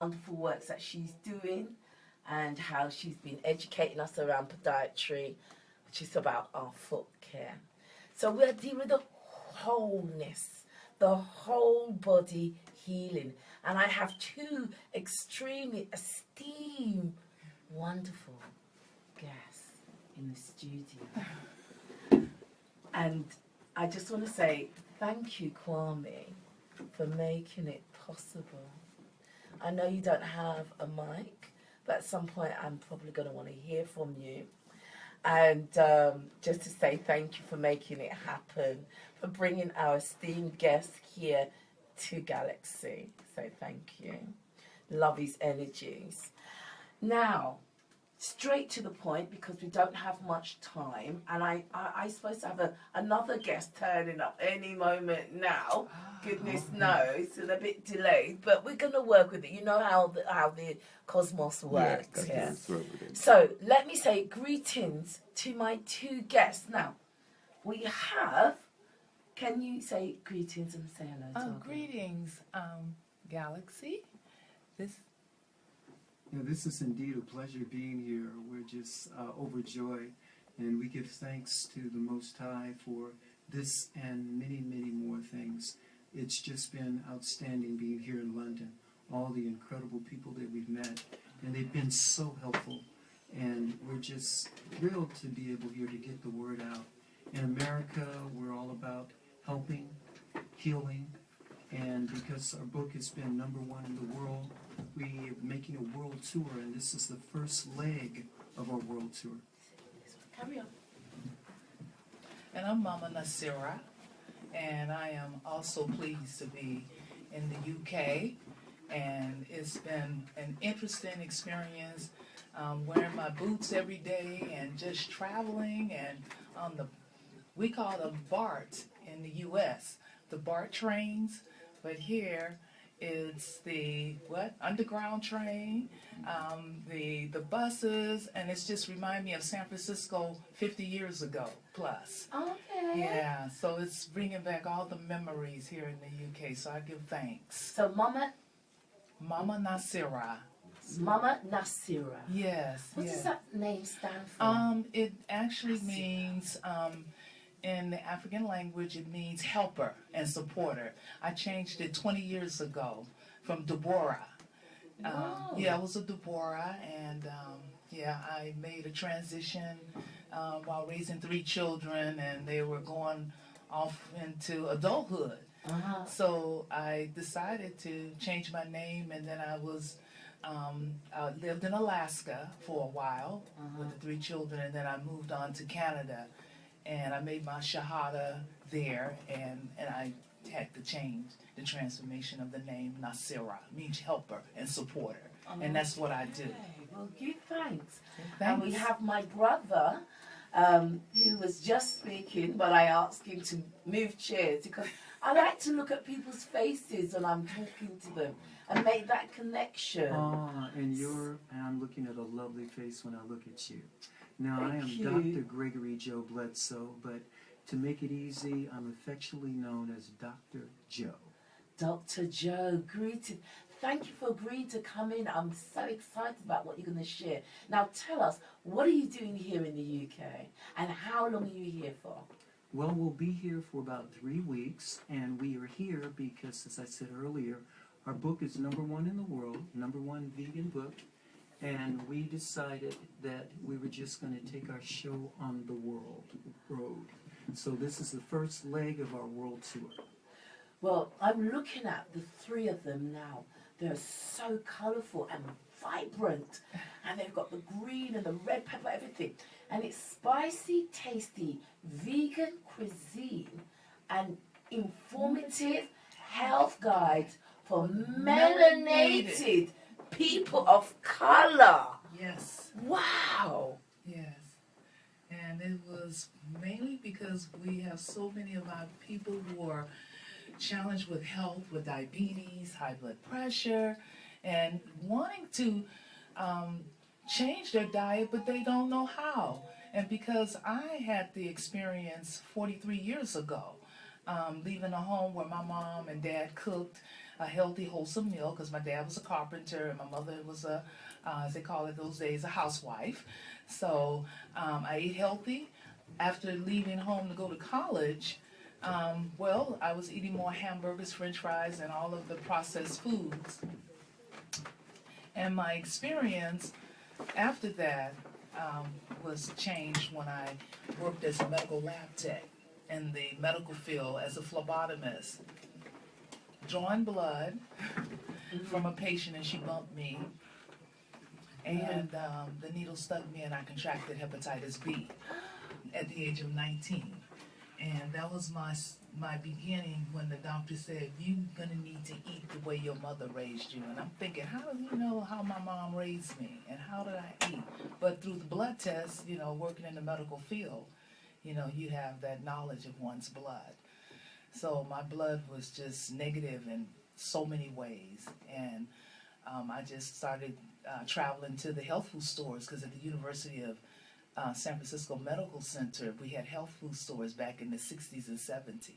wonderful works that she's doing and how she's been educating us around podiatry, which is about our foot care. So we're dealing with the wholeness, the whole body healing. And I have two extremely esteemed, wonderful guests in the studio. And I just want to say thank you, Kwame, for making it possible. I know you don't have a mic, but at some point I'm probably going to want to hear from you. And just to say thank you for making it happen, for bringing our esteemed guest here to Galaxy. So thank you. Love his energies. Now, straight to the point, because we don't have much time, and I supposed to have another guest turning up any moment now. Goodness knows, it's a bit delayed, but we're going to work with it. You know how the cosmos works. Yeah. So let me say greetings to my two guests. Now, we have. Can you say greetings and say hello to greetings, Galaxy. This is indeed a pleasure being here. We're just overjoyed, and we give thanks to the Most High for this and many, many more things. It's just been outstanding being here in London, all the incredible people that we've met, and they've been so helpful, and we're just thrilled to be able here to get the word out. In America, we're all about helping, healing, and because our book has been #1 in the world, we are making a world tour, and this is the first leg of our world tour. Carry on. And I'm Mama Naasira, and I am also pleased to be in the UK, and it's been an interesting experience, wearing my boots every day and just traveling, and on we call them BART in the US, the BART trains, but here it's the underground train, the buses, and it's just remind me of San Francisco 50 years ago plus. Okay. Yeah, so it's bringing back all the memories here in the UK. So I give thanks. So Mama Naasira. Mama Naasira. Yes. What does that name stand for? It actually means. In the African language, it means helper and supporter. I changed it 20 years ago from Deborah. I was a Deborah, and I made a transition while raising 3 children, and they were going off into adulthood. So I decided to change my name, and then I lived in Alaska for a while with the 3 children, and then I moved on to Canada. And I made my Shahada there, and I had to change the transformation of the name Naasira, means helper and supporter. And that's what I do. Well, give thanks. Thanks. And we have my brother, who was just speaking, but I asked him to move chairs because I like to look at people's faces when I'm talking to them and make that connection. And I'm looking at a lovely face when I look at you. Now, I am you. Dr. Gregory Joe Bledsoe, but to make it easy, I'm affectionately known as Dr. Joe. Dr. Joe, greeted. Thank you for agreeing to come in. I'm so excited about what you're going to share. Now, tell us, what are you doing here in the UK, and how long are you here for? Well, we'll be here for about 3 weeks, and we are here because, as I said earlier, our book is #1 in the world, #1 vegan book. And we decided that we were just going to take our show on the world road. So this is the first leg of our world tour. Well, I'm looking at the 3 of them now. They're so colourful and vibrant. And they've got the green and the red pepper, everything. And it's spicy, tasty, vegan cuisine and informative health guides for melanated people of color. Yes. Wow. Yes. And it was mainly because we have so many of our people who are challenged with health, with diabetes, high blood pressure, and wanting to change their diet, but they don't know how. And because I had the experience 43 years ago, leaving a home where my mom and dad cooked, a healthy, wholesome meal because my dad was a carpenter and my mother was a, as they call it those days, a housewife. So I ate healthy. After leaving home to go to college, well, I was eating more hamburgers, french fries, and all of the processed foods. And my experience after that was changed when I worked as a medical lab tech in the medical field as a phlebotomist, drawing blood from a patient, and she bumped me, and the needle stuck me, and I contracted hepatitis B at the age of 19. And that was my beginning when the doctor said, you're going to need to eat the way your mother raised you. And I'm thinking, how do you know how my mom raised me? And how did I eat? But through the blood test, you know, working in the medical field, you know, you have that knowledge of one's blood. So my blood was just negative in so many ways. And I just started traveling to the health food stores because at the University of San Francisco Medical Center, we had health food stores back in the 60s and 70s.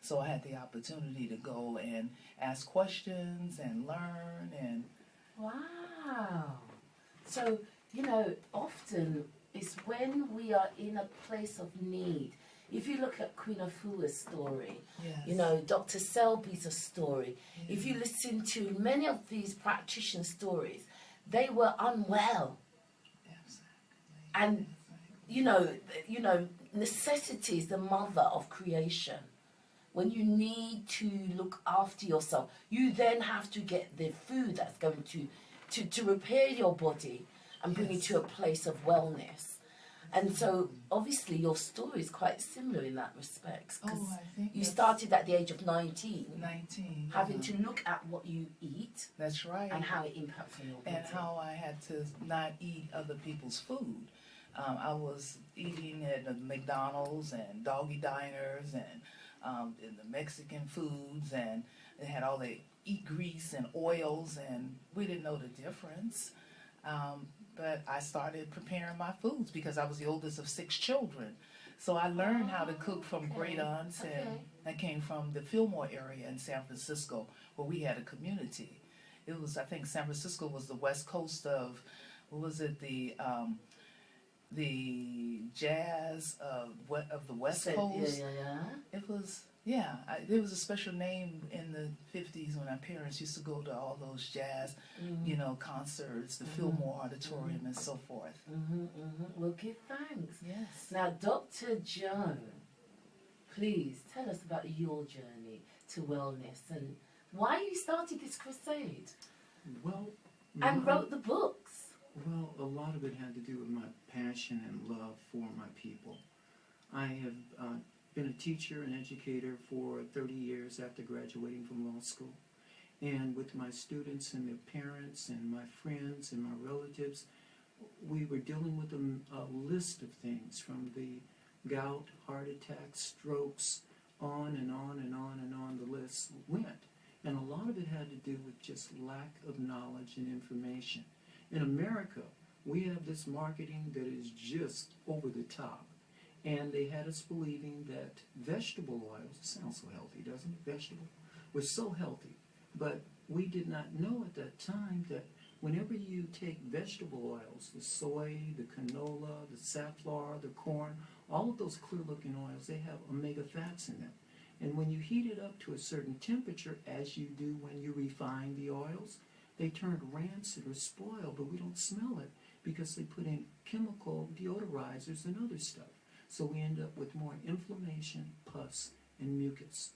So I had the opportunity to go and ask questions and learn and... Wow. So, you know, often it's when we are in a place of need. If you look at Queen Afua's story, Yes. you know, Dr. Selby's a story. If you listen to many of these practitioners' stories, they were unwell. And you know, necessity is the mother of creation. When you need to look after yourself, you then have to get the food that's going to repair your body and bring you to a place of wellness. And so, obviously, your story is quite similar in that respect. Because I think you that's- started at the age of 19, 19. having to look at what you eat That's right. and how it impacts on your body. And how I had to not eat other people's food. I was eating at the McDonald's and doggy diners and in the Mexican foods, and they had all the eat grease and oils, and we didn't know the difference. But I started preparing my foods because I was the oldest of 6 children. So I learned how to cook from great aunts, and I came from the Fillmore area in San Francisco where we had a community. It was, I think San Francisco was the west coast of, what was it, the jazz of the West Coast. It was, there was a special name in the 50s when our parents used to go to all those jazz, you know, concerts, the Fillmore Auditorium and so forth. Well, give thanks. Yes. Now, Dr. Joe, please tell us about your journey to wellness and why you started this crusade Well, and wrote the books. Well, a lot of it had to do with my passion and love for my people. I have been a teacher and educator for 30 years after graduating from law school. And with my students and their parents and my friends and my relatives, we were dealing with a list of things from the gout, heart attacks, strokes, on and on and on and on the list went. And a lot of it had to do with just lack of knowledge and information. In America, we have this marketing that is just over the top. And they had us believing that vegetable oils, it sounds so healthy, doesn't it? Vegetable was so healthy. But we did not know at that time that whenever you take vegetable oils, the soy, the canola, the safflower, the corn, all of those clear-looking oils, they have omega fats in them. And when you heat it up to a certain temperature, as you do when you refine the oils, they turn rancid or spoiled, but we don't smell it because they put in chemical deodorizers and other stuff. So we end up with more inflammation, pus, and mucus.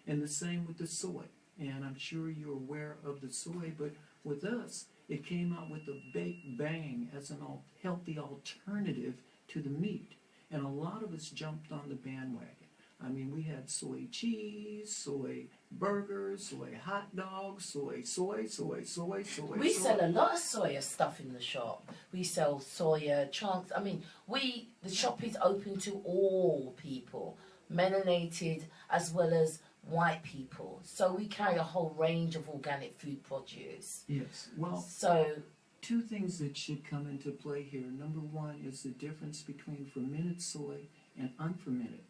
And the same with the soy. And I'm sure you're aware of the soy, but with us, it came out with a big bang as a healthy alternative to the meat. And a lot of us jumped on the bandwagon. I mean, we had soy cheese, soy burgers, soy hot dogs, soy. We sell a lot of soya stuff in the shop. We sell soya chunks. I mean, the shop is open to all people, melanated as well as white people. So we carry a whole range of organic food produce. Yes. Well, so 2 things that should come into play here. Number 1 is the difference between fermented soy and unfermented.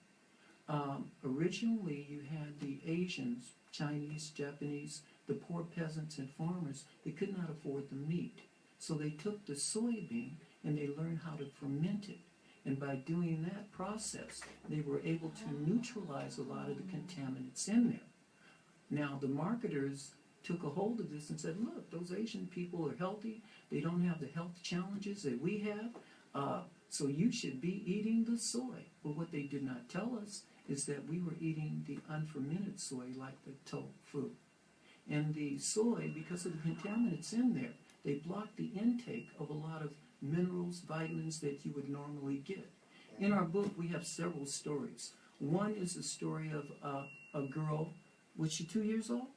Originally you had the Asians, Chinese, Japanese, the poor peasants and farmers, they could not afford the meat. So they took the soybean and they learned how to ferment it. And by doing that process, they were able to neutralize a lot of the contaminants in there. Now, the marketers took a hold of this and said, look, those Asian people are healthy. They don't have the health challenges that we have. So you should be eating the soy. But what they did not tell us is that we were eating the unfermented soy like the tofu. And the soy, because of the contaminants in there, they block the intake of a lot of minerals, vitamins that you would normally get. In our book, we have several stories. One is the story of a girl, was she 2 years old?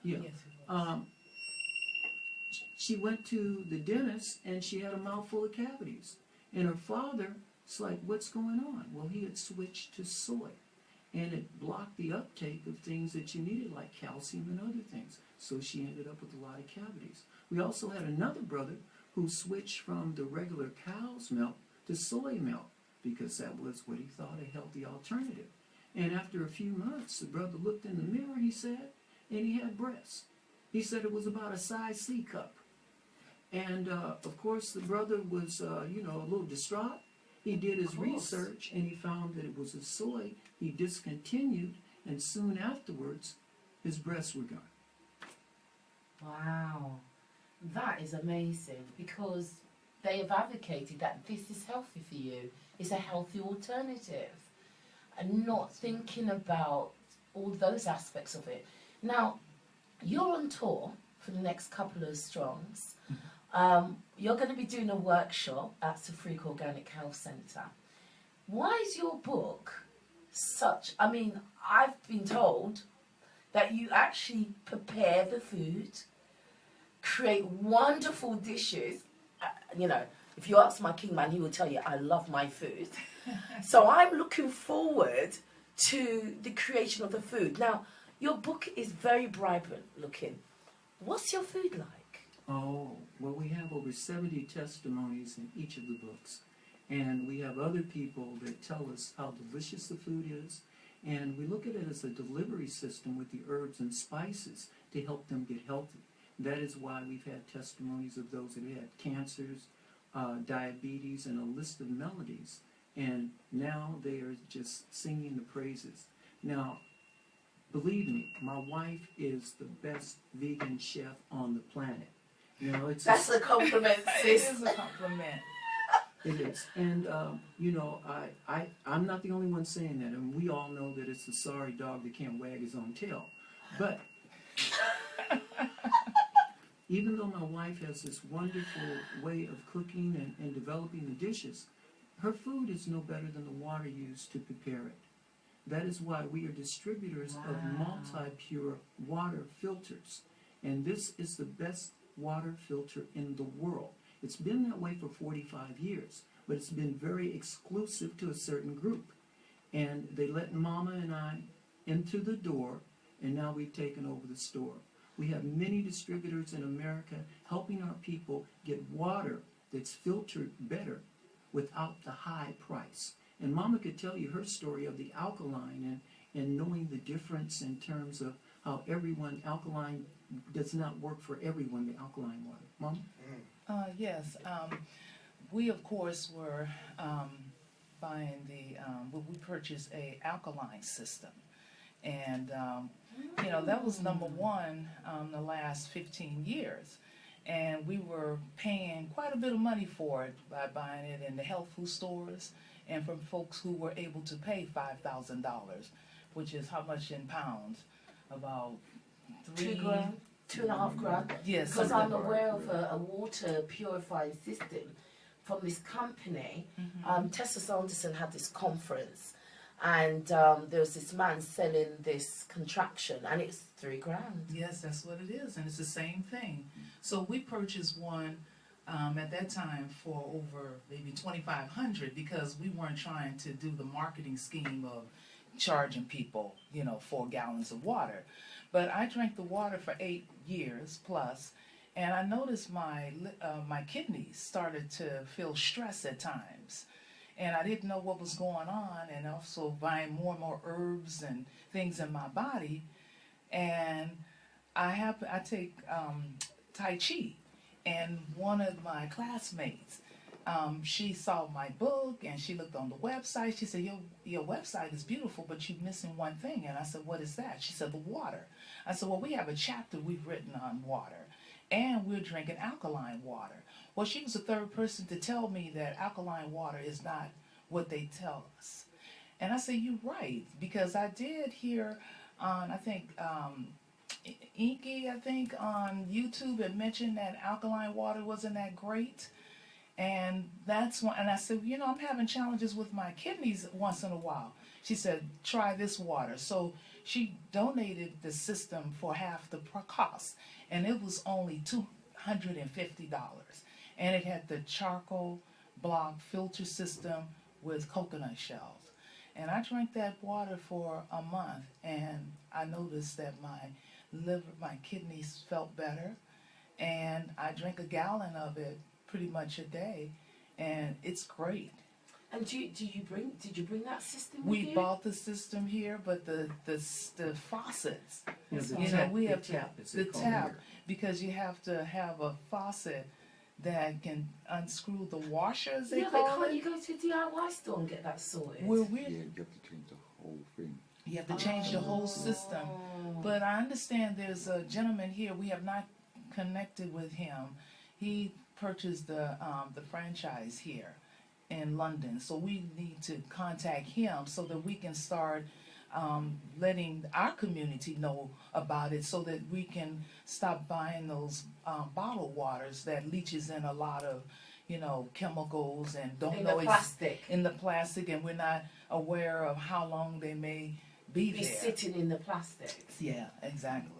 Yeah. Yes, She went to the dentist and she had a mouthful of cavities. And her father's like, what's going on? Well, he had switched to soy. And it blocked the uptake of things that you needed, like calcium and other things. So she ended up with a lot of cavities. We also had another brother who switched from the regular cow's milk to soy milk because that was what he thought a healthy alternative. And after a few months, the brother looked in the mirror, he said, and he had breasts. He said it was about a size C cup. And, of course, the brother was, a little distraught. He did his research, and he found that it was a soy. He discontinued, and soon afterwards, his breasts were gone. Wow. That is amazing, because they have advocated that this is healthy for you. It's a healthy alternative. And not thinking about all those aspects of it. Now, you're on tour for the next couple of strongs. You're going to be doing a workshop at Suffolk Organic Health Centre. Why is your book such... I mean, I've been told that you actually prepare the food, create wonderful dishes. If you ask my king man, he will tell you, I love my food. So I'm looking forward to the creation of the food. Now, your book is very vibrant looking. What's your food like? Oh, well, we have over 70 testimonies in each of the books. And we have other people that tell us how delicious the food is. And we look at it as a delivery system with the herbs and spices to help them get healthy. That is why we've had testimonies of those that had cancers, diabetes, and a list of melodies. And now they are just singing the praises. Now, believe me, my wife is the best vegan chef on the planet. That's a compliment, sis. It is a compliment. It is. And, I'm not the only one saying that. And we all know that it's a sorry dog that can't wag his own tail. But even though my wife has this wonderful way of cooking and developing the dishes, her food is no better than the water used to prepare it. That is why we are distributors of multi-pure water filters. And this is the best water filter in the world. It's been that way for 45 years, but it's been very exclusive to a certain group. And they let Mama and I into the door, and now we've taken over the store. We have many distributors in America helping our people get water that's filtered better without the high price. And Mama could tell you her story of the alkaline and knowing the difference in terms of how alkaline does not work for everyone, the alkaline water. Mama? Yes. We, of course, were buying we purchased a alkaline system. And, that was number one the last 15 years. And we were paying quite a bit of money for it by buying it in the health food stores and from folks who were able to pay $5,000, which is how much in pounds? About $2 grand, $2.5 grand. Yes. Because I'm aware of a water purifying system from this company. Tessa Sanderson had this conference, and there was this man selling this contraption, and it's $3 grand. Yes, that's what it is, and it's the same thing. So we purchased one at that time for over maybe $2,500 because we weren't trying to do the marketing scheme of charging people, 4 gallons of water. But I drank the water for 8 years plus, and I noticed my kidneys started to feel stress at times. and I didn't know what was going on, and also buying more and more herbs and things in my body. And I take Tai Chi, and one of my classmates, she saw my book and she looked on the website. She said, your website is beautiful, but you're missing one thing. And I said, what is that? She said, the water. I said, well, we have a chapter we've written on water, and we're drinking alkaline water. Well, she was the third person to tell me that alkaline water is not what they tell us. And I said, you're right, because I did hear on, I think, Inky, I think, on YouTube had mentioned that alkaline water wasn't that great. And that's one, and I said, you know, I'm having challenges with my kidneys once in a while. She said, try this water. So she donated the system for half the cost, and it was only $250. And it had the charcoal block filter system with coconut shells. And I drank that water for a month, and I noticed that my liver, my kidneys felt better. And I drank a gallon of it pretty much a day, and it's great. And did you bring that system with We you? bought the system here, but the faucets, Yeah, the you know, tap, we the have tap, is the it called tap, here? because you have to have a faucet that can unscrew the washer, as they Yeah, but call can't it. you go to a DIY store and get that sorted? Where Yeah, we you have to change the whole thing. You have to change the whole system. Oh. But I understand there's a gentleman here, we have not connected with him. He purchased the franchise here in London. So we need to contact him so that we can start letting our community know about it, so that we can stop buying those bottled waters that leaches in a lot of, you know, chemicals, and don't In know the plastic. in the plastic, and we're not aware of how long they may be Be there. sitting in the plastic. Yeah, exactly.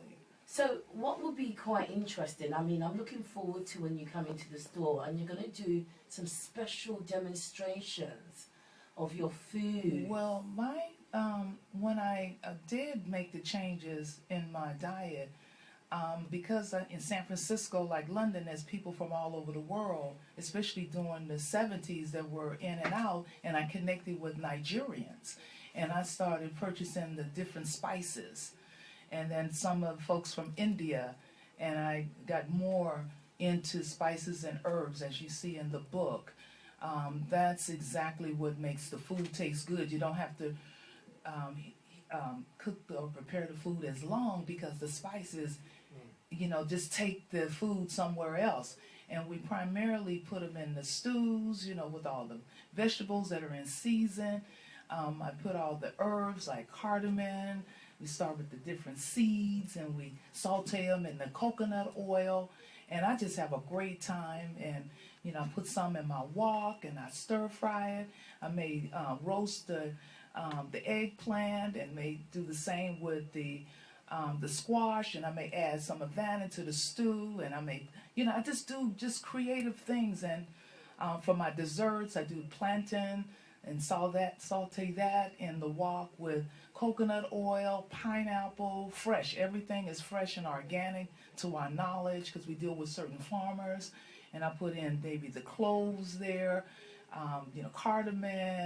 So what would be quite interesting, I mean, I'm looking forward to when you come into the store and you're going to do some special demonstrations of your food. Well, my when I did make the changes in my diet, because in San Francisco, like London, there's people from all over the world, especially during the 70s that were in and out, and I connected with Nigerians, and I started purchasing the different spices, and then some of the folks from India, and I got more into spices and herbs, as you see in the book. That's exactly what makes the food taste good. You don't have to cook or prepare the food as long, because the spices, you know, just take the food somewhere else. And we primarily put them in the stews, you know, with all the vegetables that are in season. I put all the herbs like cardamom. We start with the different seeds, and we saute them in the coconut oil. And I just have a great time. And, you know, I put some in my wok, and I stir fry it. I may roast the eggplant, and may do the same with the squash, and I may add some of that into the stew, and I may, you know, I just do creative things. And for my desserts, I do plantain and saute that in the wok with coconut oil, pineapple, fresh. Everything is fresh and organic to our knowledge, because we deal with certain farmers. And I put in maybe the cloves there, you know, cardamom,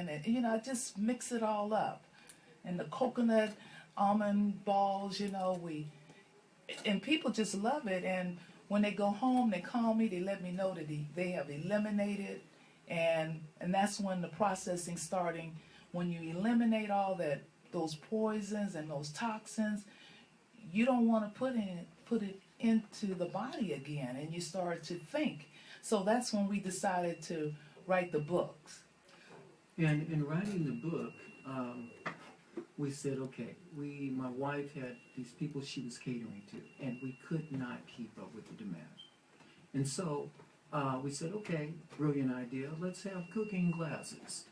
and, you know, I just mix it all up. And the coconut almond balls, you know, and people just love it. And when they go home, they call me, they let me know that they have eliminated, and that's when the processing starting. When you eliminate all those poisons and those toxins, you don't want to put it into the body again, and you start to think. So that's when we decided to write the books. And in writing the book, we said, okay, my wife had these people she was catering to, and we could not keep up with the demand. And so we said, okay, brilliant idea, let's have cooking classes.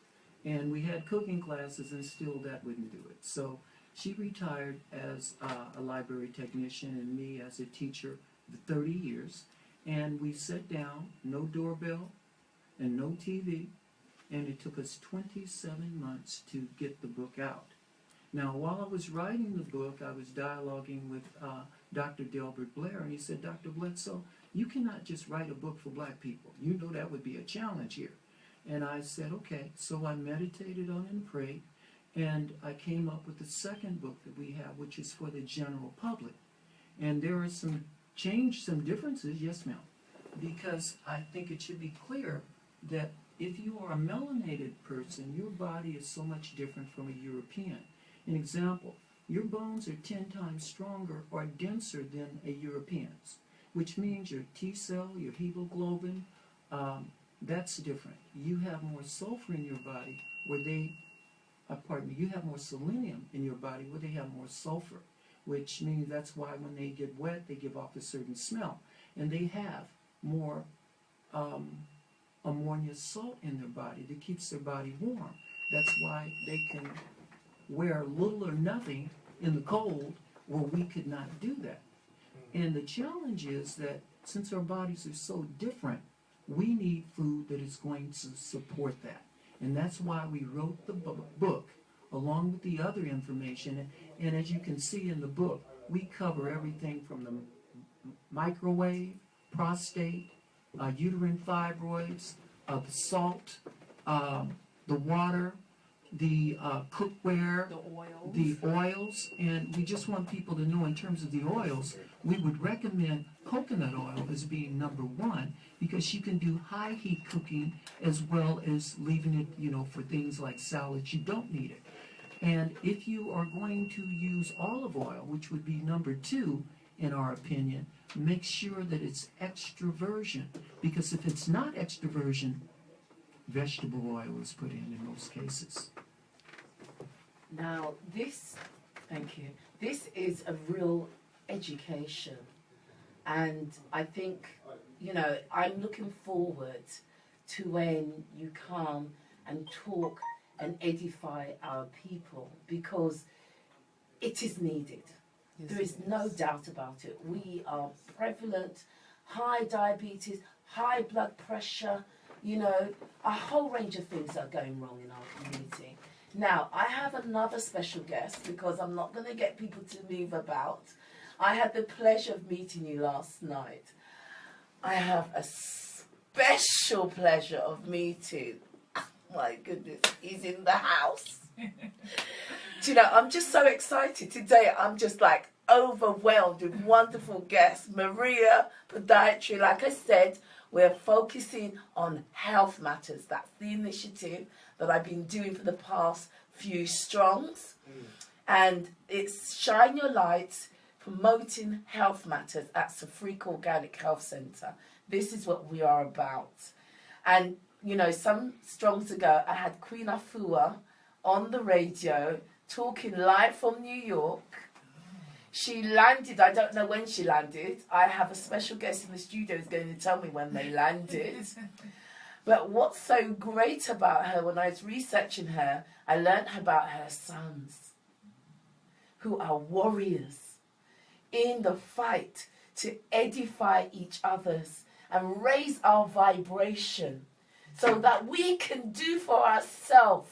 And we had cooking classes, and still that wouldn't do it. So she retired as a library technician, and me as a teacher for 30 years. And we sat down, no doorbell and no TV, and it took us 27 months to get the book out. Now, while I was writing the book, I was dialoguing with Dr. Delbert Blair, and he said, Dr. Bledsoe, you cannot just write a book for black people. You know that would be a challenge here. And I said, okay. So I meditated on it and prayed. And I came up with the second book that we have, which is for the general public. And there are some differences, yes ma'am, because I think it should be clear that if you are a melanated person, your body is so much different from a European. An example, your bones are 10 times stronger or denser than a European's, which means your T cell, your hemoglobin, that's different. You have more sulfur in your body where you have more selenium in your body where they have more sulfur, which means that's why when they get wet, they give off a certain smell. And they have more ammonia salt in their body that keeps their body warm. That's why they can wear little or nothing in the cold where we could not do that. And the challenge is that since our bodies are so different, we need food that is going to support that. And that's why we wrote the book along with the other information. And as you can see in the book, we cover everything from the microwave, prostate, uterine fibroids, the salt, the water, the cookware, the oils. And we just want people to know in terms of the oils, we would recommend coconut oil as being number one because you can do high heat cooking as well as leaving it, for things like salads. You don't need it. And if you are going to use olive oil, which would be number two in our opinion, make sure that it's extra virgin, because if it's not extra virgin, vegetable oil is put in most cases. Now thank you, this is a real education, and I think, I'm looking forward to when you come and talk and edify our people, because it is needed. Yes, there is no doubt about it. We are prevalent, high diabetes, high blood pressure, a whole range of things are going wrong in our community. Now, I have another special guest because I'm not going to get people to move about. I had the pleasure of meeting you last night. I have a special pleasure of meeting. Oh, my goodness, he's in the house. I'm just so excited today. I'm just like overwhelmed with wonderful guests. Maria, podiatry, like I said, we're focusing on health matters. That's the initiative that I've been doing for the past few strongs. And it's Shine Your Light, promoting health matters at Safrika Organic Health Centre. This is what we are about. And, some strongs ago, I had Queen Afua on the radio talking live from New York. She landed, I don't know when she landed. I have a special guest in the studio who's going to tell me when they landed. But what's so great about her, when I was researching her, I learned about her sons, who are warriors in the fight to edify each other's and raise our vibration so that we can do for ourselves.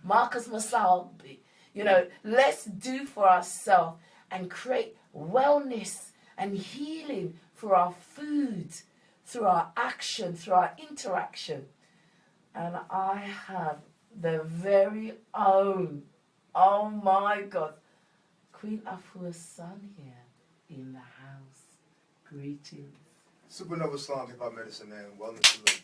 Marcus Masalbi, let's do for ourselves and create wellness and healing through our food, through our action, through our interaction. And I have the very own, oh my God, Queen Afua's son here in the house. Greetings. Supernova Islam Hip Hop Medicine Man, wellness salute.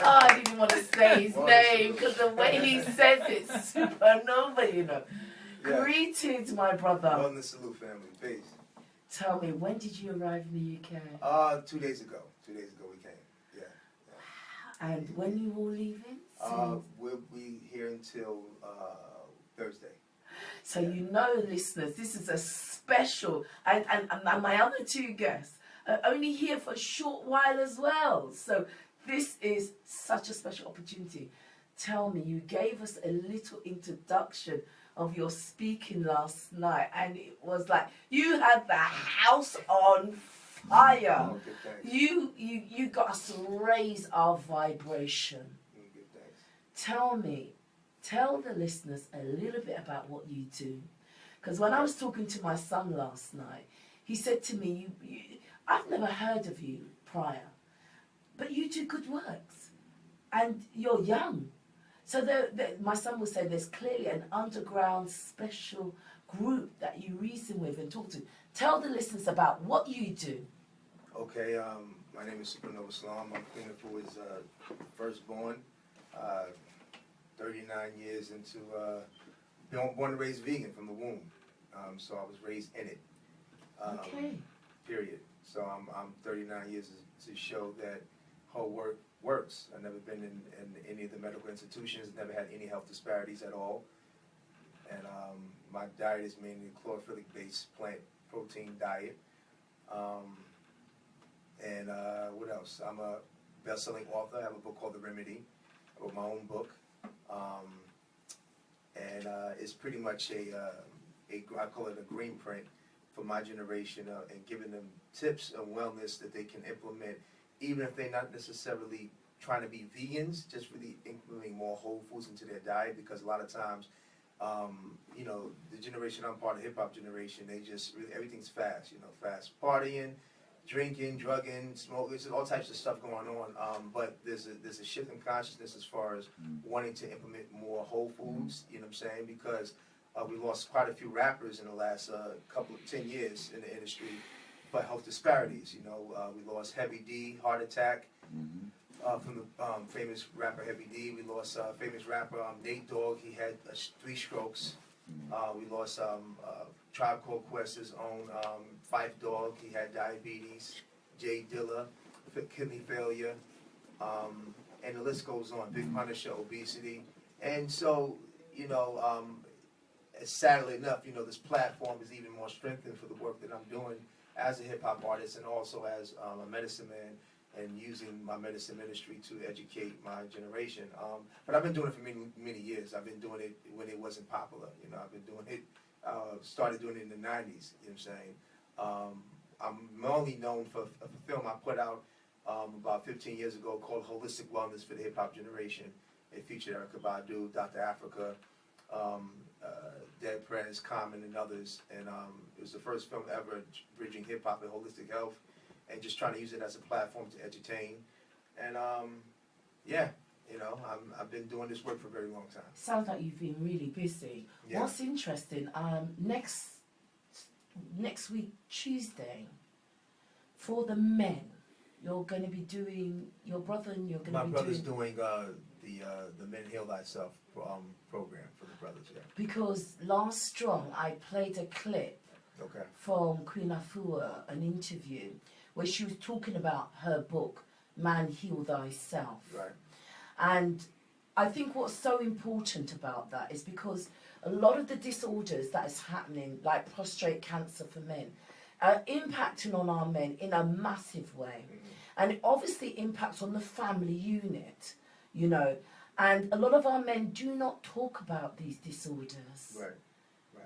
Oh, I didn't want to say his name because the way he says it, Supernova, Yeah. Greetings, my brother. Wellness salute, family. Peace. Tell me, when did you arrive in the UK? 2 days ago. 2 days ago we came. Yeah. And when you all leaving? We'll be here until Thursday. So listeners, this is a special, and my other two guests are only here for a short while as well. So this is such a special opportunity. Tell me, you gave us a little introduction of your speaking last night, and it was like you had the house on fire. Oh, You got us to raise our vibration. Tell the listeners a little bit about what you do. Because when I was talking to my son last night, he said to me, I've never heard of you prior. but you do good works, and you're young. So my son will say there's clearly an underground special group that you reason with and talk to. Tell the listeners about what you do. Okay, my name is Supernova Islam. I'm Queen Afua's firstborn. 39 years into born and raised vegan from the womb. So I was raised in it. Okay. Period. So I'm 39 years to show that whole work works. I've never been in any of the medical institutions, never had any health disparities at all. And my diet is mainly chlorophyll-based plant protein diet. And what else? I'm a best-selling author. I have a book called The Remedy. I wrote my own book. And it's pretty much I call it a green print for my generation, and giving them tips of wellness that they can implement, even if they're not necessarily trying to be vegans, just really implementing more whole foods into their diet, because a lot of times, you know, the generation I'm part of, hip-hop generation, they just really, everything's fast, you know, fast partying, drinking, drugging, smoking, there's all types of stuff going on, but there's a shift in consciousness as far as wanting to implement more whole foods, you know what I'm saying, because we lost quite a few rappers in the last 10 years in the industry, but health disparities, you know, we lost Heavy D, heart attack, from the famous rapper Heavy D. We lost famous rapper Nate Dogg, he had 3 strokes. We lost Tribe Called Quest's own Phife Dawg, he had diabetes. Jay Dilla, kidney failure, and the list goes on. Big Punisher, obesity. And so, you know, sadly enough, you know, this platform is even more strengthened for the work that I'm doing as a hip-hop artist and also as a medicine man, and using my medicine ministry to educate my generation. But I've been doing it for many, many years. I've been doing it when it wasn't popular. You know, I've been doing it, started doing it in the 90s, you know what I'm saying? I'm only known for a film I put out about 15 years ago called Holistic Wellness for the Hip-Hop Generation. It featured Erykah Badu, Dr. Africa, Dead Prez, Common, and others. And it was the first film ever bridging hip-hop and holistic health, and just trying to use it as a platform to entertain. And yeah, you know, I've been doing this work for a very long time. Sounds like you've been really busy. Yeah. What's interesting, next week, Tuesday, for the men, you're going to be doing, your brother and you're going to be doing... My brother's doing the Men Heal Thyself program for the brothers, yeah. Because last Strong, I played a clip Okay. from Queen Afua, an interview, where she was talking about her book, Man Heal Thyself. Right. And I think what's so important about that is because a lot of the disorders that is happening, like prostate cancer for men, are impacting on our men in a massive way. And it obviously impacts on the family unit, you know. And a lot of our men do not talk about these disorders. Right.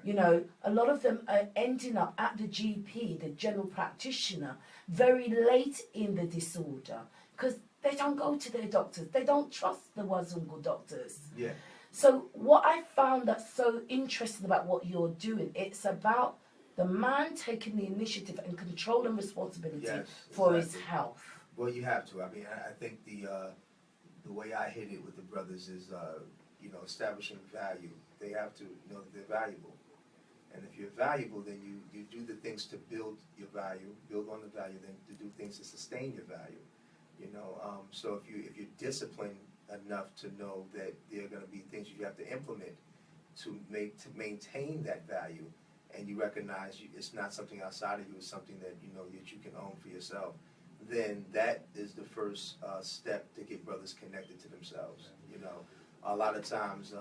You know, a lot of them are ending up at the GP, the general practitioner, very late in the disorder because they don't go to their doctors. They don't trust the Wazungu doctors. Yeah. So what I found that's so interesting about what you're doing, it's about the man taking the initiative and control and responsibility for his health. Well, you have to. I mean, I think the way I hit it with the brothers is, you know, establishing value. They have to know that they're valuable. And if you're valuable, then you do the things to build your value, build on the value, then to do things to sustain your value. You know, so if you're disciplined enough to know that there are going to be things you have to implement to maintain that value, and you recognize it's not something outside of you, it's something that you know that you can own for yourself, then that is the first step to get brothers connected to themselves. You know, a lot of times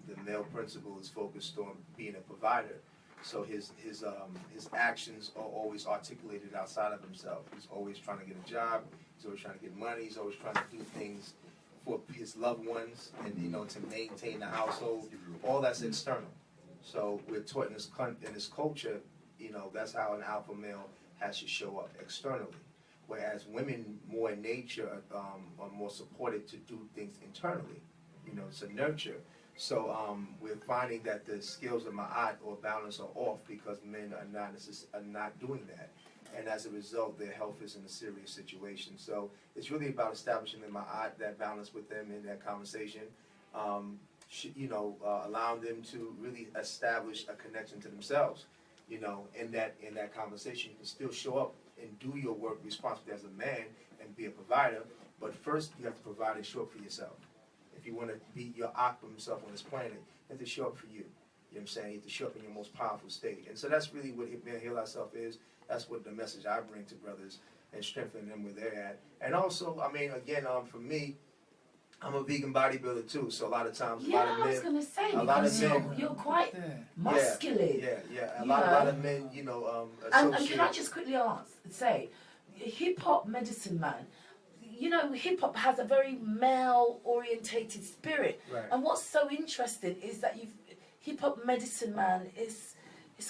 the male principal is focused on being a provider, so his actions are always articulated outside of himself. He's always trying to get a job. He's always trying to get money. He's always trying to do things for his loved ones, and you know, to maintain the household. All that's external. So we're taught in this culture, you know, that's how an alpha male has to show up externally. Whereas women, more in nature, are more supported to do things internally. You know, it's a nurture. So we're finding that the skills of ma'at or balance are off because men are not doing that. and as a result, their health is in a serious situation. So it's really about establishing that balance with them in that conversation. Allowing them to really establish a connection to themselves. In that conversation, you can still show up and do your work responsibly as a man and be a provider. But first, you have to provide and show up for yourself. If you want to be your optimum self on this planet, you have to show up for you. You know what I'm saying? You have to show up in your most powerful state. And so that's really what Man Heal Ourselves is. That's what the message I bring to brothers and strengthen them where they're at. And also, I mean, again, for me, I'm a vegan bodybuilder too. So a lot of times, a lot of men. I was going to say, a lot of men, you're quite muscular. A lot of men, and can I just quickly say, hip hop medicine man, hip hop has a very male orientated spirit. Right. And what's so interesting is that hip hop medicine man is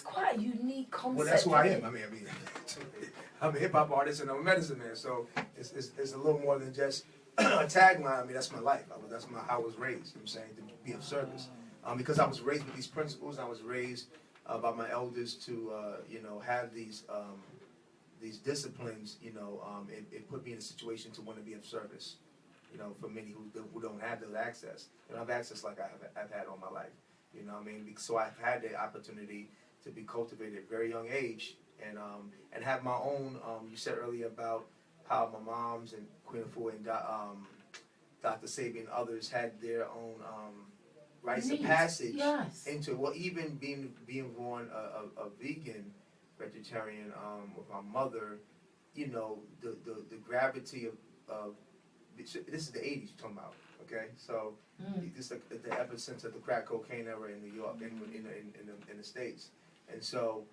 quite a unique concept. Well, that's who I am. I mean, I'm a hip hop artist and I'm a medicine man. So it's a little more than just a tagline. I mean, that's my life. That's how I was raised. You know what I'm saying, to be of service. Because I was raised with these principles. And I was raised by my elders to have these disciplines. It put me in a situation to want to be of service. For many who don't have those access. They don't have access like I've had all my life. You know what I mean? So I've had the opportunity to be cultivated at a very young age and have my own. You said earlier about how my moms and Queen Afua and Dr. Sabi and others had their own rites of passage into even being born a vegan, vegetarian with my mother. The gravity of this is the 80s you're talking about. Okay, so this is the epicenter of the crack cocaine era in New York and in the States, and so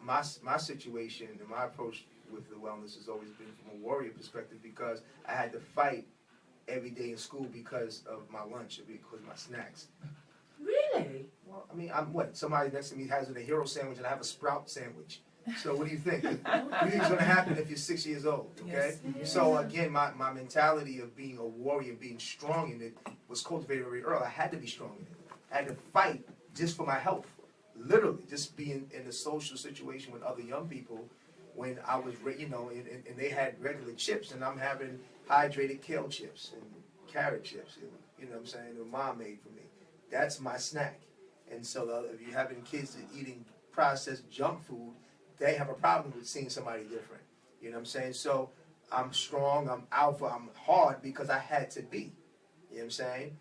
my situation and my approach with the wellness has always been from a warrior perspective because I had to fight every day in school because of my lunch or because of my snacks. Really? Well, I mean, somebody next to me has a hero sandwich and I have a Sprout sandwich. So what do you think? What do you think is going to happen if you're 6 years old? Okay. Yes. So again, my mentality of being a warrior, being strong in it, was cultivated very early. I had to be strong in it. I had to fight just for my health. Literally, just being in a social situation with other young people when I was, and they had regular chips, and I'm having hydrated kale chips and carrot chips, and, you know what I'm saying, that mom made for me. That's my snack. And so if you're having kids that eating processed junk food, they have a problem with seeing somebody different. You know what I'm saying? So I'm strong, I'm alpha, I'm hard because I had to be. You know what I'm saying?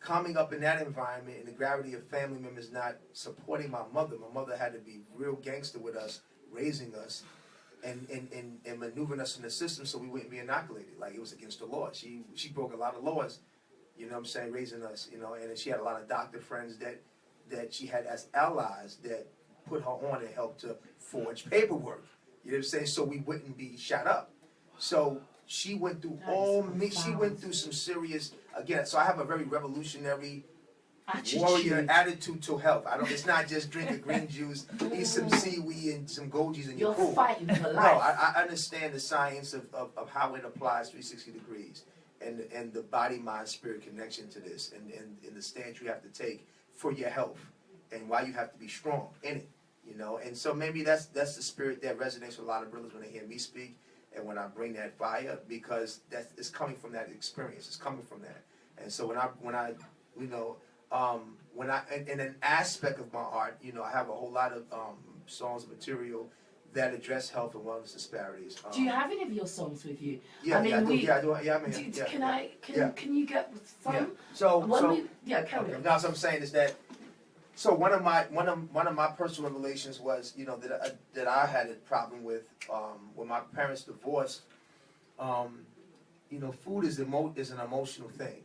Coming up in that environment and the gravity of family members not supporting my mother had to be real gangster with us, raising us, and maneuvering us in the system so we wouldn't be inoculated. Like it was against the law. She broke a lot of laws, you know what I'm saying, raising us, and she had a lot of doctor friends that she had as allies that put her on and helped to forge paperwork. You know what I'm saying? So we wouldn't be shot up. So she went through she went through some serious, again, so I have a very revolutionary warrior attitude to health. It's not just drink a green juice, eat some seaweed and some Gojis and you're cool. Fighting for life. No, I understand the science of how it applies 360 degrees and the body, mind, spirit connection to this and the stance you have to take for your health and why you have to be strong in it, and so maybe that's the spirit that resonates with a lot of brothers when they hear me speak and when I bring that fire, because it's coming from that experience, it's coming from that. And so when I in an aspect of my art, I have a whole lot of songs and material that address health and wellness disparities. Do you have any of your songs with you? Yeah, I do. Can you get some? Yeah. So carry on. Now, what I'm saying is that. So one of my personal revelations was, that I had a problem with when my parents divorced. Food is an emotional thing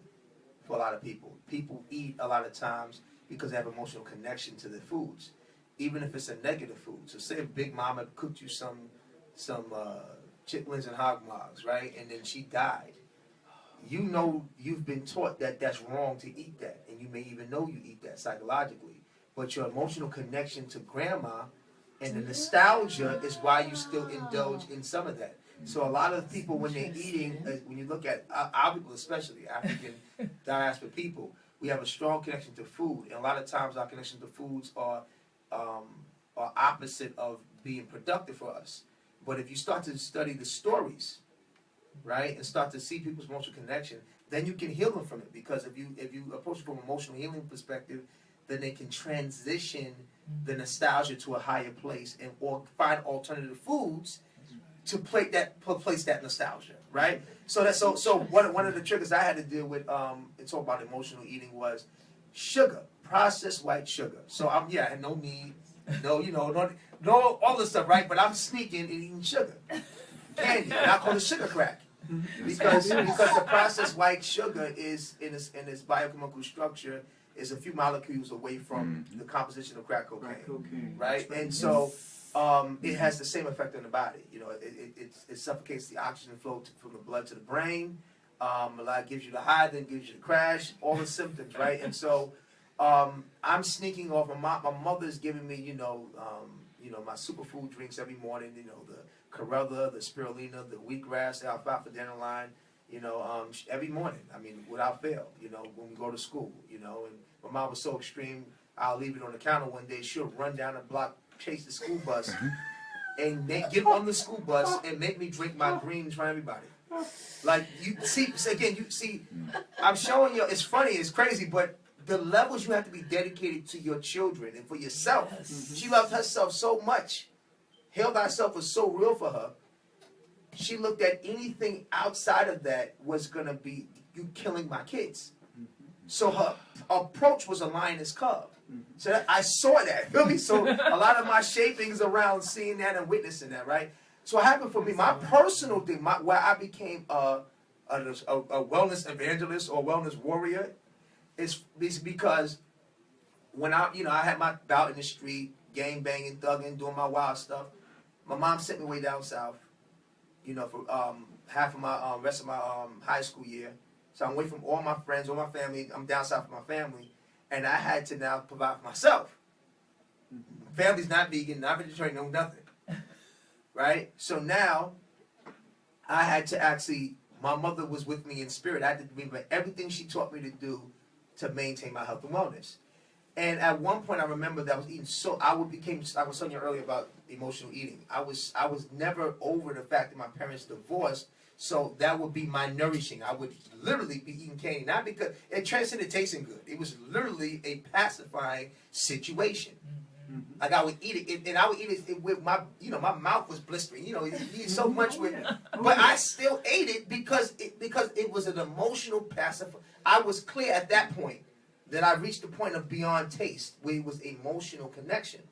for a lot of people. People eat a lot of times because they have emotional connection to the foods, even if it's a negative food. So say if Big Mama cooked you some chitlins and hog maws, right, and then she died. You've been taught that that's wrong to eat that, and you may even know you eat that psychologically. But your emotional connection to grandma and the nostalgia is why you still indulge in some of that. So a lot of people, when they're eating, when you look at our people, especially African diaspora people, we have a strong connection to food. And a lot of times our connection to foods are opposite of being productive for us. But if you start to study the stories, right, and start to see people's emotional connection, then you can heal them from it. Because if you approach it from an emotional healing perspective, then they can transition the nostalgia to a higher place and or find alternative foods to place that nostalgia, right? So one of the triggers I had to deal with and talk about emotional eating was sugar, processed white sugar. So I had no need, no all this stuff, right? But I'm sneaking and eating sugar, candy, and I call it sugar crack. Because the processed white sugar is in its biochemical structure is a few molecules away from the composition of crack cocaine, right? And so it has the same effect on the body. It suffocates the oxygen flow from the blood to the brain. A lot gives you the high, then gives you the crash, all the symptoms, right? And so I'm sneaking off. My mother's giving me, my superfood drinks every morning. The Corella, the spirulina, the wheatgrass, the alfalfa dandelion. Every morning. I mean, without fail. When we go to school. And my mom was so extreme. I'll leave it on the counter one day. She'll run down the block, chase the school bus, and get on the school bus and make me drink my greens for everybody. Like you see, I'm showing you. It's funny, it's crazy, but the levels you have to be dedicated to your children and for yourself. Yes. She loved herself so much. Hell Thyself was so real for her. She looked at anything outside of that was gonna be you killing my kids. So her approach was a lioness cub. So I saw that, feel me? So a lot of my shapings around seeing that and witnessing that, right? So it happened for me. My personal thing, where I became a wellness evangelist or wellness warrior, is because when I had my bout in the street, gang banging, thugging, doing my wild stuff. My mom sent me way down south, for half of my rest of my high school year. So I'm away from all my friends, all my family. I'm down south with my family. And I had to now provide for myself. Family's not vegan, not vegetarian, no nothing. Right? So now, I had to actually, my mother was with me in spirit. I had to remember everything she taught me to do to maintain my health and wellness. And at one point, I remember that I was eating I was telling you earlier about emotional eating. I was never over the fact that my parents divorced. So that would be my nourishing. I would literally be eating candy, not because it transcended tasting good. It was literally a pacifying situation. Like I would eat it, and I would eat it with my mouth was blistering. You eat so much with, but I still ate it because it was an emotional pacifier. I was clear at that point that I reached the point of beyond taste, where it was emotional connection.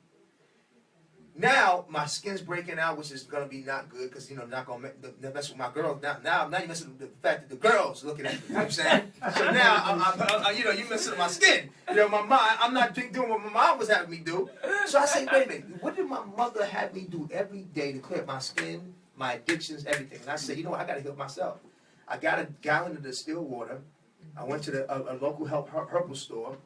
Now my skin's breaking out, which is gonna be not good because not gonna mess with my girls. Now you messing with the fact that the girls looking at me. You know what I'm saying? So now you messing with my skin. My mom, I'm not doing what my mom was having me do. So I say, wait a minute, what did my mother have me do every day to clear up my skin, my addictions, everything? And I said, I gotta heal myself. I got a gallon of distilled water. I went to a local herbal store.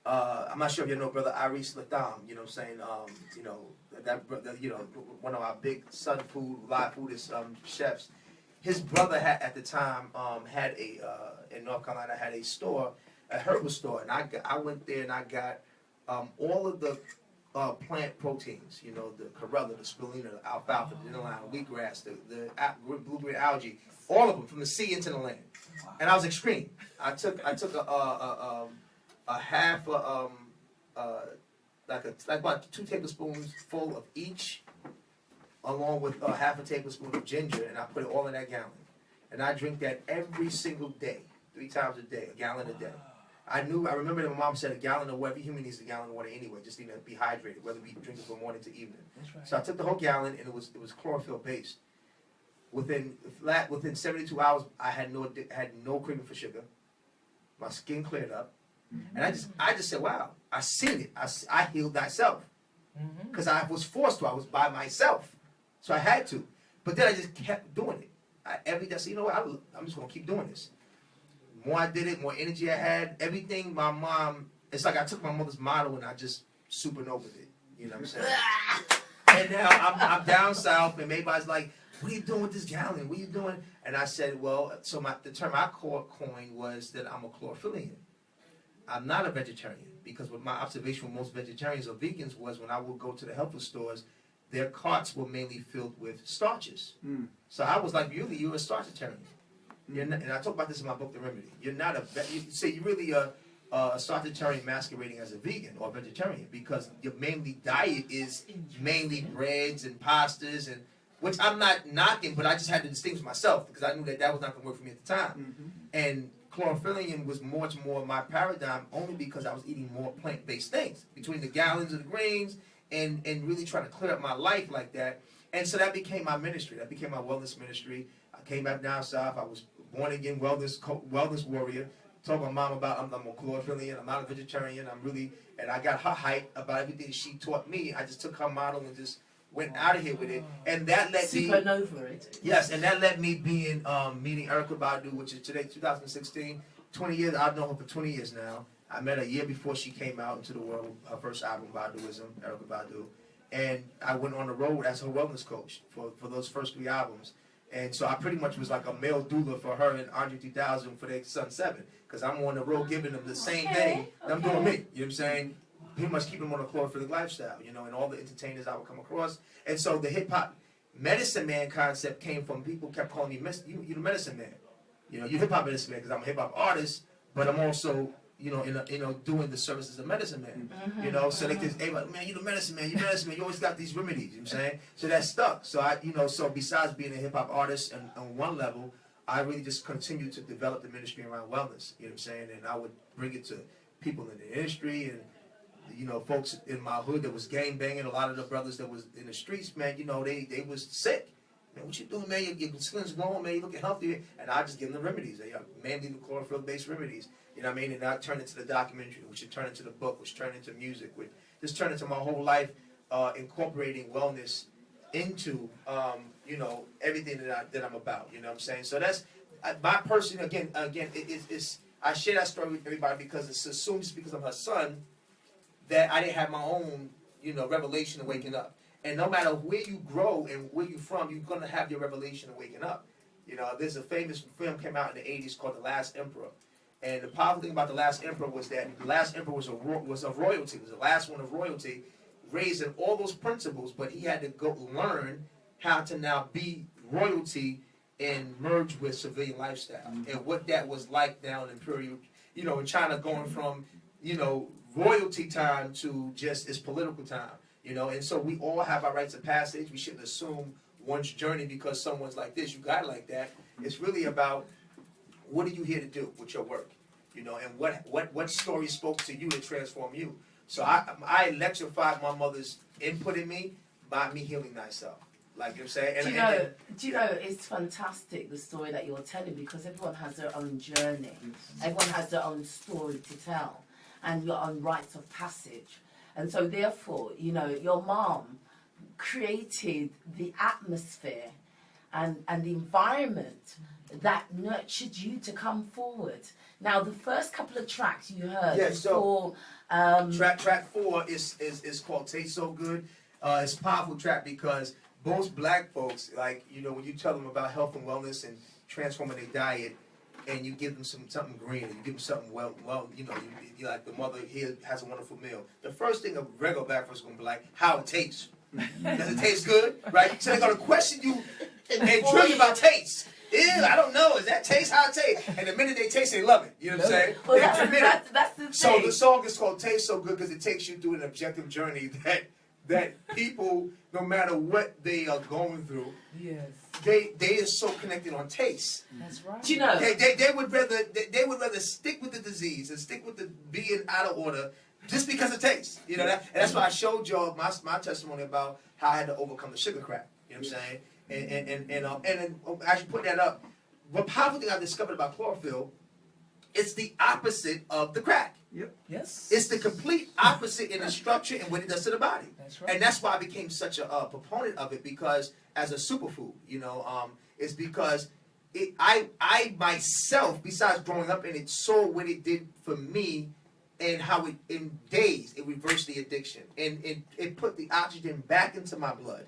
I'm not sure if you know Brother Iris Latham, you know what I'm saying? One of our big Southern food, live foodist chefs. His brother at the time had in North Carolina had a store, a herbal store, and I went there and I got all of the plant proteins, the Corella, the spirulina, the alfalfa, the dandelion, wheatgrass, the blue-green algae, all of them from the sea into the land. And I was extreme. I took a half like about 2 tablespoons full of each, along with half a tablespoon of ginger, and I put it all in that gallon. And I drink that every single day, 3 times a day, a gallon a day. I remember that my mom said a gallon of water, every human needs a gallon of water anyway, just need to be hydrated, whether we drink it from morning to evening. That's right. So I took the whole gallon, and it was chlorophyll based. Within 72 hours, I had no craving for sugar. My skin cleared up. And I just said, wow, I seen it. I healed thyself. Because I was forced to. I was by myself. So I had to. But then I just kept doing it. Every day I said, what? I'm just going to keep doing this. The more I did it, more energy I had. Everything my mom, it's like I took my mother's model and I just supernovaed it. You know what I'm saying? And now I'm down south and everybody's like, what are you doing with this gallon? What are you doing? And I said, well, so the term I coined was that I'm a chlorophyllian. I'm not a vegetarian, because what my observation with most vegetarians or vegans was when I would go to the health food stores, their carts were mainly filled with starches. So I was like, really, you're a starchitarian. You're not, and I talk about this in my book, The Remedy. You're not you say you're really a starchitarian masquerading as a vegan or a vegetarian, because your mainly diet is mainly breads and pastas, and which I'm not knocking, but I just had to distinguish myself because I knew that was not going to work for me at the time. And chlorophyllian was much more my paradigm, only because I was eating more plant-based things between the gallons of the greens and really trying to clear up my life like that. And so that became my ministry. That became my wellness ministry. I came back down south. I was born again wellness warrior. Told my mom about I'm a chlorophyllian. I'm not a vegetarian. And I got her hype about everything she taught me. I just took her model and just went out of here with it. And that let me supernova it. Yes, and that led me being meeting Erykah Badu, which is today 2016. 20 years. I've known her for 20 years now. I met her a year before she came out into the world. Her first album, Baduism, Erykah Badu. And I went on the road as her wellness coach for those first 3 albums. And so I pretty much was like a male doula for her and Andre 3000 for their Son 7. Because I'm on the road giving them the same thing that I'm doing me. You know what I'm saying? Pretty much keeping them on a chlorophyllic lifestyle, you know, and all the entertainers I would come across. And so the hip-hop medicine man concept came from people kept calling me, you the medicine man. You know, you hip-hop medicine man because I'm a hip-hop artist, but I'm also, you know, doing the services of medicine man. You know, so they just, hey, man, you the medicine man, you always got these remedies, you know what I'm saying? So that stuck. So so besides being a hip-hop artist and on one level, I really just continued to develop the ministry around wellness, you know what I'm saying? And I would bring it to people in the industry and, you know, folks in my hood that was gang banging. A lot of the brothers that was in the streets, man, you know, they was sick. Man, what you doing, man? Your skin's glowing, man. You looking healthy. And I just give them the remedies. They are mainly the chlorophyll-based remedies. You know what I mean? And I turned into the documentary, which would turn into the book, which turned into music, which just turned into my whole life, incorporating wellness into, you know, everything that I'm about. You know what I'm saying? So that's my person. Again, it's I share that story with everybody because it's assumed just because I'm her son that I didn't have my own, you know, revelation of waking up. And no matter where you grow and where you're from, you're going to have your revelation of waking up. You know, there's a famous film came out in the 80s called The Last Emperor. And the powerful thing about The Last Emperor was that The Last Emperor was of royalty. It was the last one of royalty, raised in all those principles, but he had to go learn how to now be royalty and merge with civilian lifestyle. And what that was like down in Imperial, you know, in China, going from, you know, royalty time to just its political time, you know, and so we all have our rites of passage. We shouldn't assume one's journey because someone's like this, you got it like that. It's really about what are you here to do with your work, you know, and what story spoke to you to transform you. So I electrified my mother's input in me by me healing thyself. Like you're saying. And, do you know, it's fantastic the story that you're telling because everyone has their own journey. Everyone has their own story to tell. And your own rites of passage. And so therefore, you know, your mom created the atmosphere and the environment that nurtured you to come forward. Now, the first couple of tracks you heard track 4 is called Taste So Good. It's a powerful track because most black folks, like, you know, when you tell them about health and wellness and transforming their diet, and you give them something green, and you give them something well, you know, you like the mother here has a wonderful meal. The first thing a regular black person's gonna be like, how it tastes. Does it taste good? Right? So they're gonna question you and drill you about taste. Ew, I don't know. Is that taste how it tastes? And the minute they taste, they love it. You know what I'm saying? Well, that's the thing. So the song is called Taste So Good because it takes you through an objective journey that people, no matter what they are going through, they are so connected on taste. That's right. Do you know? They would rather stick with the disease and stick with the being out of order just because of taste. You know that, and that's why I showed y'all my testimony about how I had to overcome the sugar crack. You know what I'm saying? And as you put that up, the powerful thing I discovered about chlorophyll, it's the opposite of the crack. Yep. Yes. It's the complete opposite in the structure and what it does to the body. That's right. And that's why I became such a proponent of it, because as a superfood, you know, it's because I myself, besides growing up in it, saw what it did for me and how it in days it reversed the addiction, and it put the oxygen back into my blood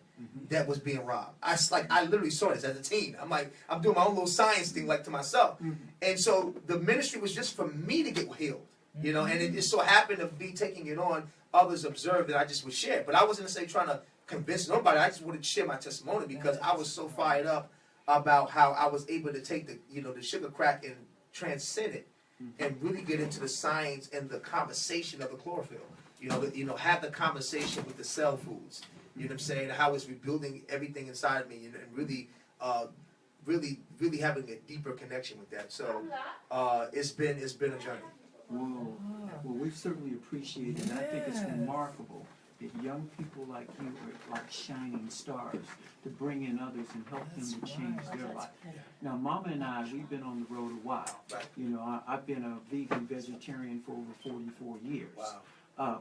that was being robbed. I literally saw this as a teen. I'm doing my own little science thing like to myself, and so the ministry was just for me to get healed, you know, and it just so happened to be taking it on. Others observed that I just would share, but I wasn't trying to convince nobody. I just wanted to share my testimony because I was so fired up about how I was able to take the sugar crack and transcend it, and really get into the science and the conversation of the chlorophyll. Have the conversation with the cell foods. You know what I'm saying? How it's rebuilding everything inside of me, and really, really having a deeper connection with that. So it's been a journey. Whoa. Well, we certainly appreciate it, and I think it's remarkable that young people like you are like shining stars to bring in others and help them to change their life. Now, Mama and I, we've been on the road a while. Right. You know, I've been a vegan vegetarian for over 44 years. Wow.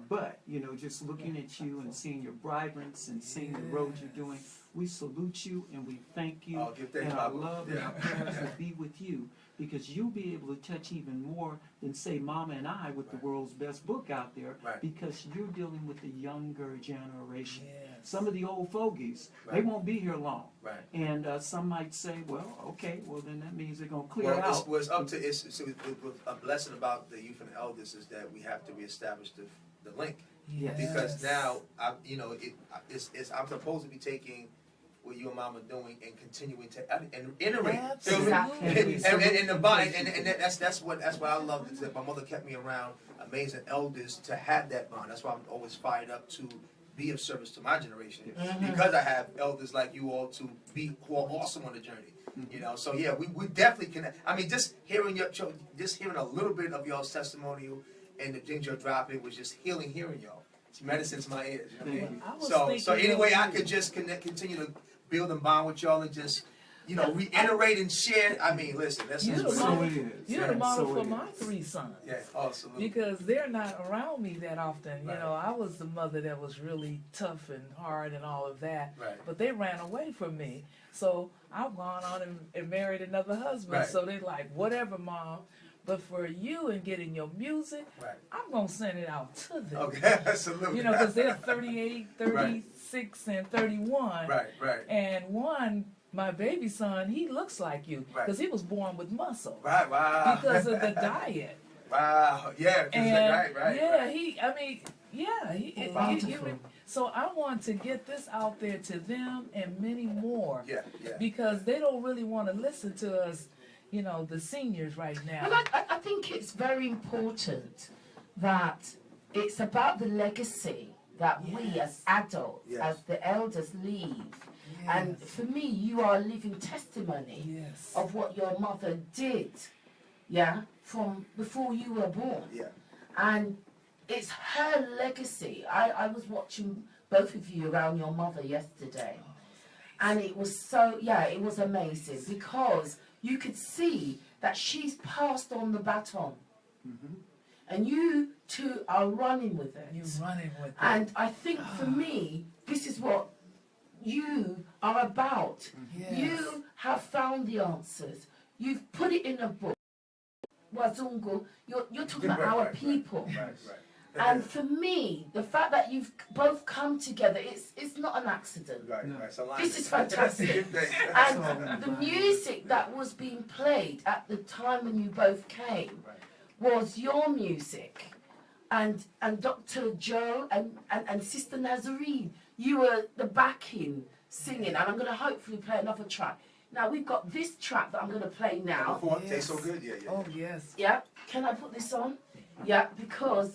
But, just looking at you and seeing your vibrance and seeing the road you're doing, we salute you and we thank you. And our love and our prayers will be with you, because you'll be able to touch even more than, say, Mama and I with the world's best book out there, because you're dealing with the younger generation. Some of the old fogies, they won't be here long. Right. And some might say, well, okay, well, then that means they're going to clear out. It's up to, it's a blessing about the youth and the elders is that we have to reestablish the link. Yes. Because now, I'm supposed to be taking what you and Mama are doing and continuing to iterate. And the body, and that's what I love, is that my mother kept me around amazing elders to have that bond. That's why I'm always fired up to be of service to my generation, because I have elders like you all who are awesome on the journey. So yeah, we definitely connect. I mean, just hearing a little bit of y'all's testimonial and the things you're dropping was just healing hearing y'all. It's medicine to my ears. You know what I mean? So anyway, I could just continue to build and bond with y'all and just reiterate and share. I mean, listen, that's you're the model for my 3 sons. Yeah, absolutely. Because they're not around me that often. Right. I was the mother that was really tough and hard and all of that. Right. But they ran away from me. So I've gone on and married another husband. Right. So they're like, whatever, Mom. But for you and getting your music, I'm going to send it out to them. Okay, absolutely. Because they're 38, 36, and 31. Right. And one, my baby son, he looks like you because he was born with muscle. Right, wow. Because of the diet. Wow, yeah. So I want to get this out there to them and many more. Yeah. Because they don't really want to listen to us, the seniors right now. Well, I think it's very important that it's about the legacy that we as adults, as the elders leave. And for me, you are a living testimony of what your mother did, from before you were born. Yeah. And it's her legacy. I was watching both of you around your mother yesterday. And it was it was amazing, because you could see that she's passed on the baton. And you two are running with it. You're running with it. And I think for me, this is what you are about. Yes. You have found the answers. You've put it in a book. Wazungu, you're talking about our people. Right. And for me, the fact that you've both come together, it's not an accident. Right. This is fantastic. And the music that was being played at the time when you both came was your music. And Dr. Joe and Sister Nazarene, you were the backing singing. And I'm going to hopefully play another track. Now, we've got this track that I'm going to play now. Tastes so good, Oh, yes. Yeah, can I put this on? Yeah, because